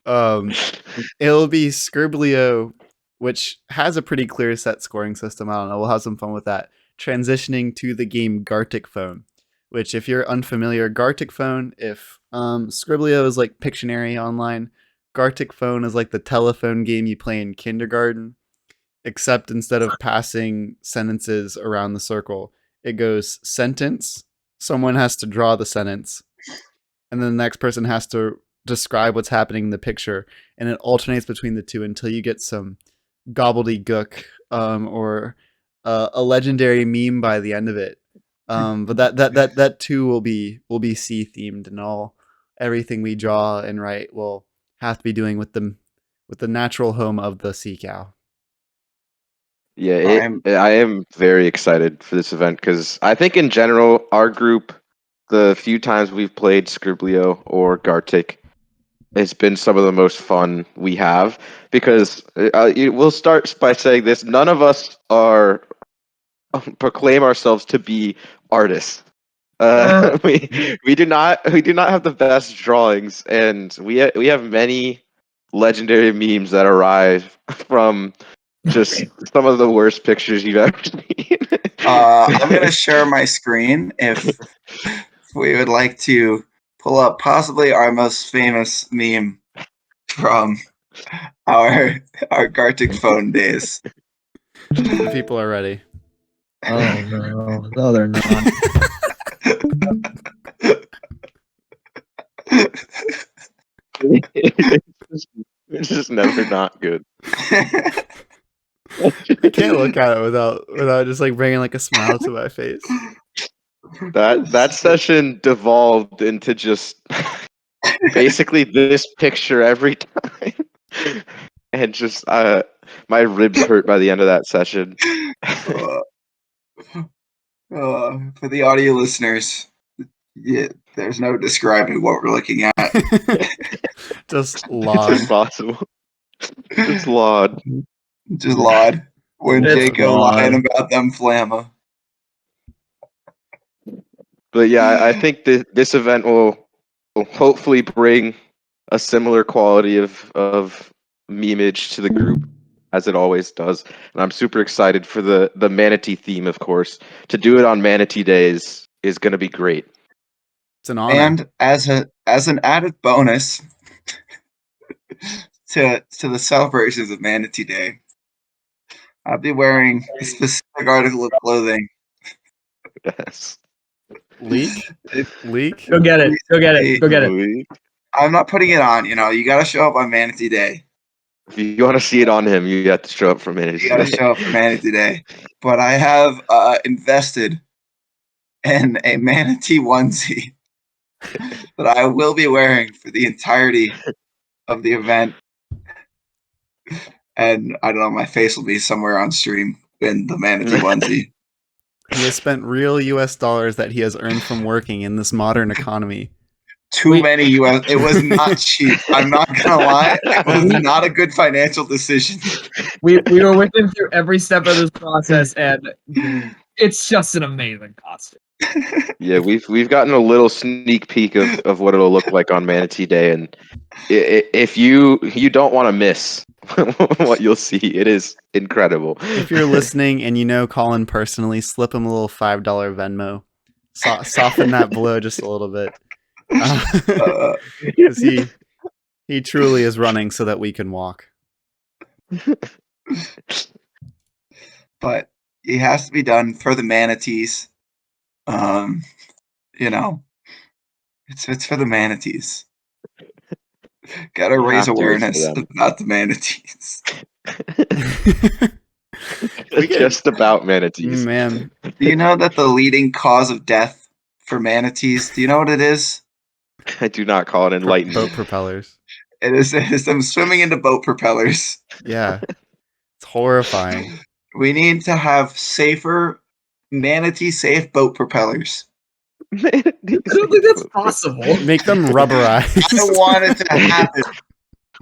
It'll be Scriblio, which has a pretty clear set scoring system. I don't know. We'll have some fun with that. Transitioning to the game Gartic Phone, which, if you're unfamiliar, Gartic Phone, if Scriblio is like Pictionary online, Gartic Phone is like the telephone game you play in kindergarten, except instead of passing sentences around the circle, it goes sentence. Someone has to draw the sentence, and then the next person has to describe what's happening in the picture, and it alternates between the two until you get some gobbledygook or a legendary meme by the end of it. But that too will be sea themed, and everything we draw and write will have to be doing with the natural home of the sea cow. Yeah, I am very excited for this event because I think in general, our group, the few times we've played Scriblio or Gartic, it's been some of the most fun we have because we'll start by saying this: none of us are proclaim ourselves to be artists. We do not have the best drawings, and we have many legendary memes that arrive from just some of the worst pictures you've ever seen. I'm gonna share my screen if we would like to pull up possibly our most famous meme from our Gartic Phone days. The people are ready. Oh no, no, they're not. It's just never not good. I can't look at it without just like bringing like a smile to my face. That session devolved into just basically this picture every time, and just my ribs hurt by the end of that session. For the audio listeners, yeah, there's no describing what we're looking at. Just It's log. impossible. It's Laud. Just Laud. When It's Jacob Laud. lying about them flamma. But yeah, I think this event will hopefully bring a similar quality of memeage to the group as it always does. And I'm super excited for the Manatee theme, of course. To do it on Manatee Day is going to be great. It's an honor. And as an added bonus to the celebrations of Manatee Day, I'll be wearing a specific article of clothing. Yes. Leak? Go get it. Go get it. Go get it. I'm not putting it on. You know, you got to show up on Manatee Day. If you want to see it on him, you have to show up for Manatee You got to Day. show up for Manatee Day. But I have invested in a Manatee onesie that I will be wearing for the entirety of the event. And I don't know, my face will be somewhere on stream in the Manatee onesie. He has spent real US dollars that he has earned from working in this modern economy. Too many US. It was not cheap. I'm not gonna lie. It was not a good financial decision. We were with him through every step of this process, and it's just an amazing costume. Yeah, we've gotten a little sneak peek of what it'll look like on Manatee Day, and if you don't want to miss what you'll see, it is incredible. If you're listening and you know Colin personally, slip him a little $5 Venmo. Soften that blow just a little bit. Because he truly is running so that we can walk. But it has to be done for the manatees. You know, it's for the manatees. Gotta raise awareness about the manatees. Just about manatees. Man. Do you know that the leading cause of death for manatees, do you know what it is? I do not call it enlightened. Boat propellers. It is them swimming into boat propellers. Yeah. It's horrifying. We need to have safer, manatee-safe boat propellers. I don't think that's possible. Make them rubberized. I don't want it to happen.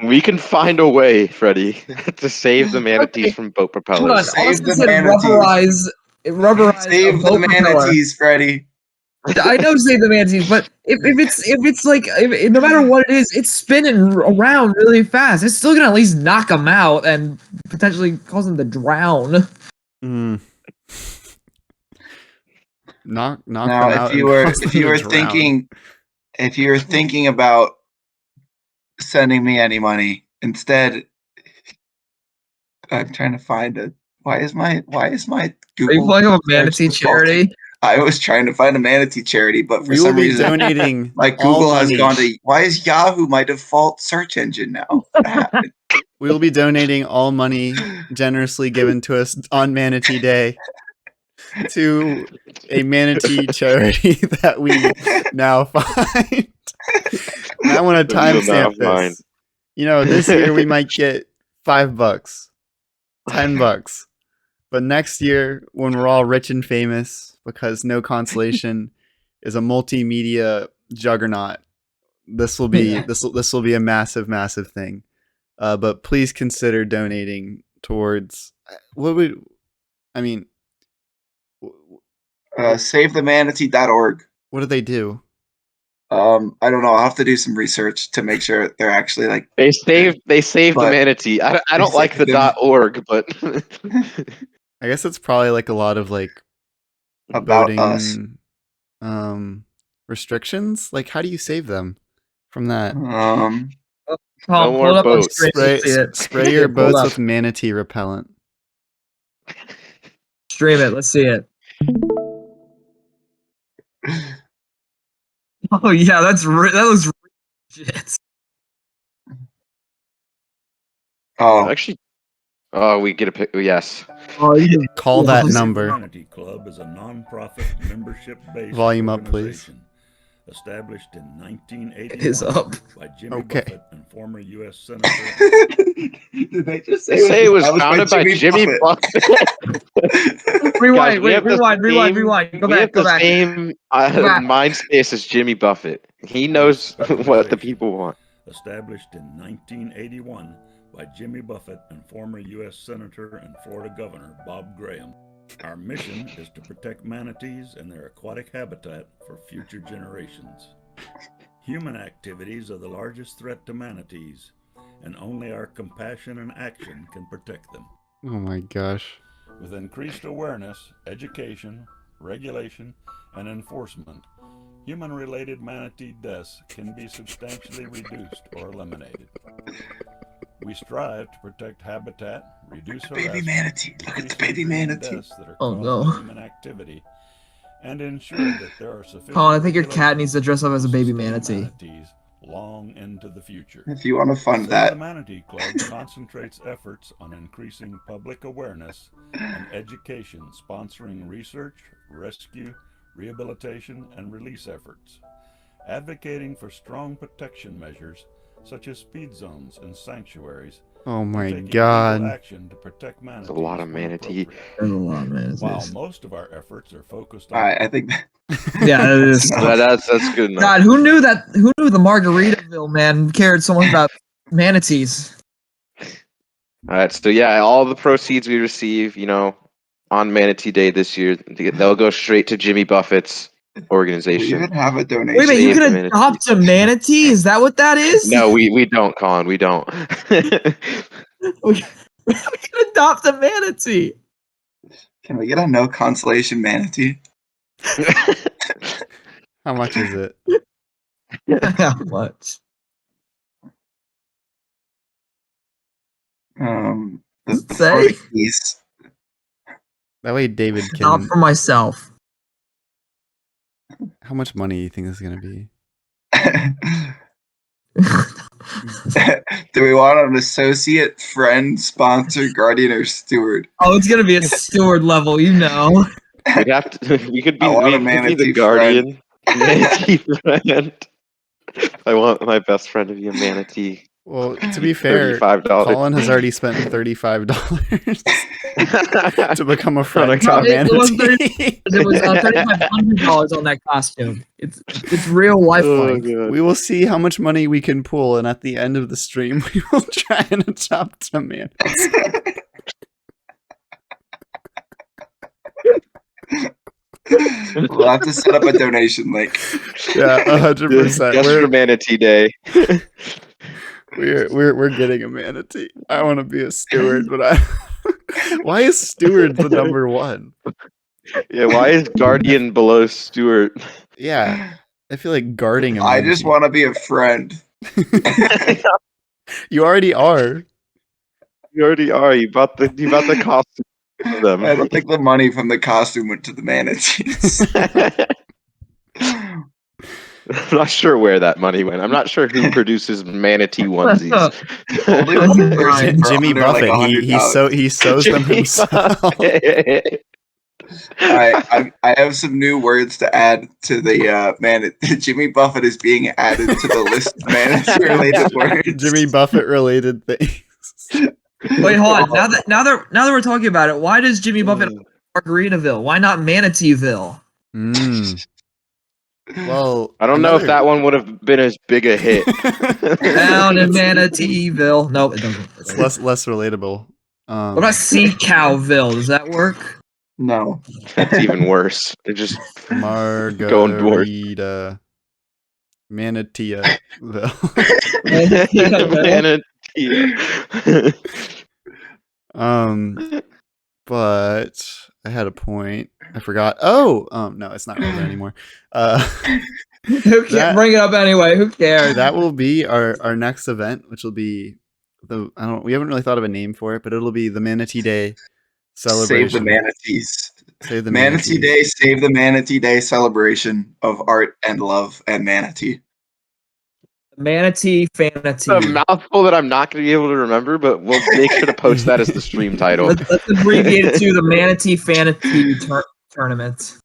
We can find a way, Freddy, to save the manatees Okay. from boat Hold on, propellers. Save Austin the said manatees. rubberize a Save the boat propeller. manatees, Freddy. I know save the manatees, but if it's like no matter what it is, it's spinning around really fast. It's still gonna at least knock them out and potentially cause them to drown. Mm. Knock Now, them out and cause them to drown. if you were thinking about sending me any money, instead, I'm trying to find a. Why is my Google? Are you pulling up a search manatee defaulting? charity? I was trying to find a manatee charity, but for We will some be reason, donating like all Google has money. gone to. Why is Yahoo my default search engine now? What happened? We will be donating all money generously given to us on Manatee Day to a manatee charity that we now find. And I want to That we will now timestamp find. this. You know, this year we might get $5, $10. But next year, when we're all rich and famous, because No Consolation is a multimedia juggernaut, this will be this will be a massive, massive thing. But please consider donating towards what would I mean? SaveTheManatee.org. What do they do? I don't know. I'll have to do some research to make sure they're actually like. They saved the But manatee. I don't like the saved them. .org, but I guess it's probably like a lot of like About boating us. Restrictions. Like, how do you save them from that? Um, No more Pull it up on boats. screen. Spray, See it. spray your Pull it boats up. with manatee repellent. Stream it. Let's see it. Oh yeah, that was legit. oh, actually, we get a pic. Yes. Oh, you Call that was- number. Manatee Club is a non-profit membership-based Volume up, please. organization established in 1981 Is up. by Jimmy Okay. Buffett and former U.S. Senator. did they just They say it was founded by Jimmy Buffett. Rewind. Guys, we have the Rewind. same- Go we back. have Go the back. same back. mind space as Jimmy Buffett. He knows what the people want. Established in 1981 by Jimmy Buffett and former U.S. Senator and Florida Governor Bob Graham. Our mission is to protect manatees and their aquatic habitat for future generations. Human activities are the largest threat to manatees, and only our compassion and action can protect them. Oh my gosh. With increased awareness, education, regulation, and enforcement, human-related manatee deaths can be substantially reduced or eliminated. We strive to protect habitat, reduce harassment, Baby manatee. Look at the baby decrease manatee. deaths that are Oh, caused no. by human activity, and ensure that there are sufficient Colin, I think your cat needs to dress up as a baby regulations manatee. to sustain manatees long into the future. If you want to fund Save that, the Manatee Club concentrates efforts on increasing public awareness and education, sponsoring research, rescue, rehabilitation, and release efforts, advocating for strong protection measures such as speed zones and sanctuaries, Oh and my taking legal god. action to protect manatees. There's a lot of when manatee. appropriate. There's a lot, man. While most of our efforts are focused on I think. Yeah, it is. That's good enough. God, who knew that? Who knew the Margaritaville man cared so much about manatees? All right, so yeah, all the proceeds we receive, on Manatee Day this year, they'll go straight to Jimmy Buffett's We organization. even have a Wait a donation. minute, you Save the can manatee. adopt a manatee? Is that what that is? No, we don't, Colin. We don't. we can adopt a manatee. Can we get a no consolation manatee? How much is it? How much? The Say? piece. That way David Not can. for myself. How much money do you think this is gonna be? Do we want an associate, friend, sponsor, guardian, or steward? Oh, it's gonna be a steward level, you know. We'd have to. We could be. I want We a could be the manatee guardian. Manatee friend. I want my best friend to be a manatee. Well, to be fair, $35. Colin has already spent $35 to become a friend to No, a it wasn't manatee. It was $3,500 on that costume. It's real life. We will see how much money we can pull, and at the end of the stream, we will try and adopt a manatee. We'll have to set up a donation link. Yeah, 100%. Just for Manatee Day. We're getting a manatee. I want to be a steward, but why is steward the number one? Yeah, why is guardian below steward? Yeah, I feel like guarding a I manatee. just want to be a friend. You already are. You already are. You bought the costume for them. I don't think the money from the costume went to the manatees. I'm not sure where that money went. I'm not sure who produces manatee onesies. Only one person for Jimmy under, Buffett. like, he sews them himself. I have some new words to add to the manatee. Jimmy Buffett is being added to the list of manatee related words. Jimmy Buffett related things. Wait, hold on. Now that we're talking about it, why does Jimmy Buffett Margaritaville? Why not Manateeville? Well, I don't know if that one would have been as big a hit. Down in Manateeville. Nope, it doesn't. It's less relatable. What about Sea Cowville? Does that work? No. That's even worse. They're just Margarita. Manateeville. Manatee. But I had a point. I forgot. Oh, no, it's not relevant anymore. Who can't bring it up anyway? Who cares? That will be our next event, which will be we haven't really thought of a name for it, but it'll be the Manatee Day celebration. Save the manatees. Save the Manatee manatees. Day, save the Manatee Day celebration of art and love and manatee. Manatee Fanatee. It's a mouthful that I'm not going to be able to remember, but we'll make sure to post that as the stream title. Let's abbreviate it to the Manatee Fanatee Tournament.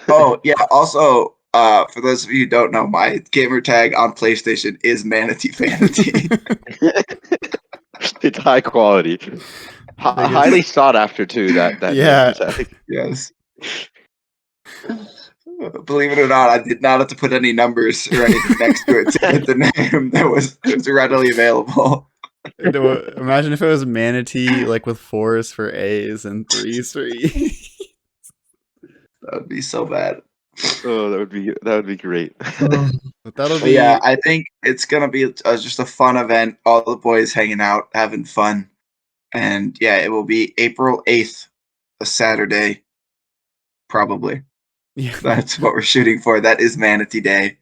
Oh, yeah. Also, for those of you who don't know, my gamer tag on PlayStation is Manatee Fanatee. It's high quality. Highly sought after, too. That Yeah. tag. Yes. Believe it or not, I did not have to put any numbers or anything next to it to get the name that was readily available. Imagine if it was manatee, like with 4s for A's and 3s for E's. That would be so bad. Oh, that would be great. But that'll But be yeah, I think it's gonna be just a fun event. All the boys hanging out, having fun, and yeah, it will be April 8th, a Saturday, probably. Yeah. That's what we're shooting for. That is Manatee Day.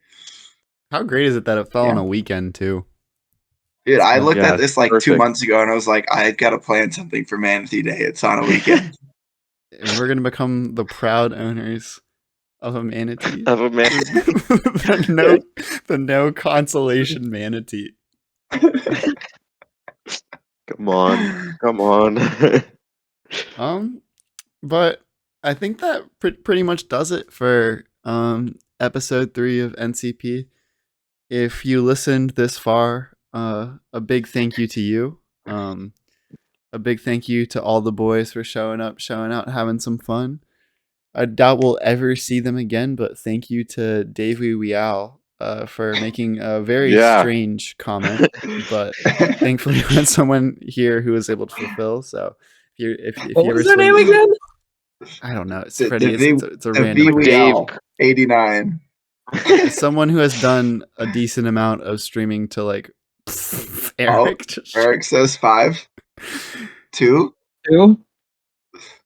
How great is it that it fell on a weekend too? Dude, I looked Yeah, at this like perfect. 2 months ago, and I was like, I got to plan something for Manatee Day. It's on a weekend. And we're gonna become the proud owners of a manatee. Of a man. the no consolation manatee. Come on. But I think that pretty much does it for episode 3 of NCP. If you listened this far, a big thank you to you. A big thank you to all the boys for showing out, having some fun. I doubt we'll ever see them again, but thank you to Davey Weow for making a very strange comment. But thankfully, we had someone here who was able to fulfill. So if you What ever was their swim- name again? I don't know. It's Freddy. It's a The random. Dave. 89. Someone who has done a decent amount of streaming to like Eric. Eric says 5, 2, 2,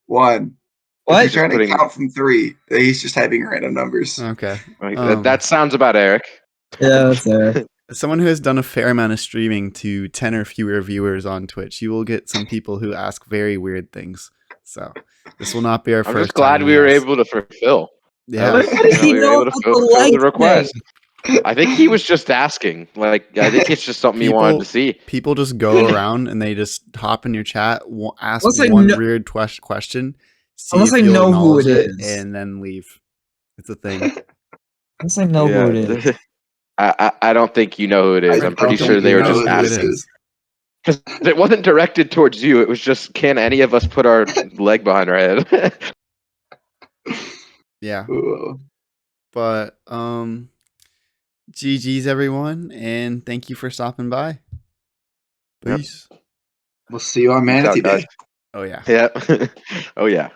1. What? If you're trying to count from 3, he's just typing random numbers. Okay. That sounds about Eric. Yeah, that's there. Someone who has done a fair amount of streaming to 10 or fewer viewers on Twitch, you will get some people who ask very weird things. So this will not be our first. I'm just glad time we were able to fulfill. Yeah. How does he We were know able to about fulfill the leg request. thing? I think he was just asking. Like, I think it's just something he wanted to see. People just go around and they just hop in your chat, ask Unless I one know- weird question, see Unless if I you'll know who acknowledge it it, is. and then leave. It's a thing. Unless I know who it is. I don't think you know who it is. I'm pretty sure they were just asking. Because it wasn't directed towards you. It was just, can any of us put our leg behind our head? Yeah. Ooh. But GG's everyone, and thank you for stopping by. Yep. Peace. We'll see you on Peace out, Manatee guys. Day. Oh yeah. Yeah. Oh yeah.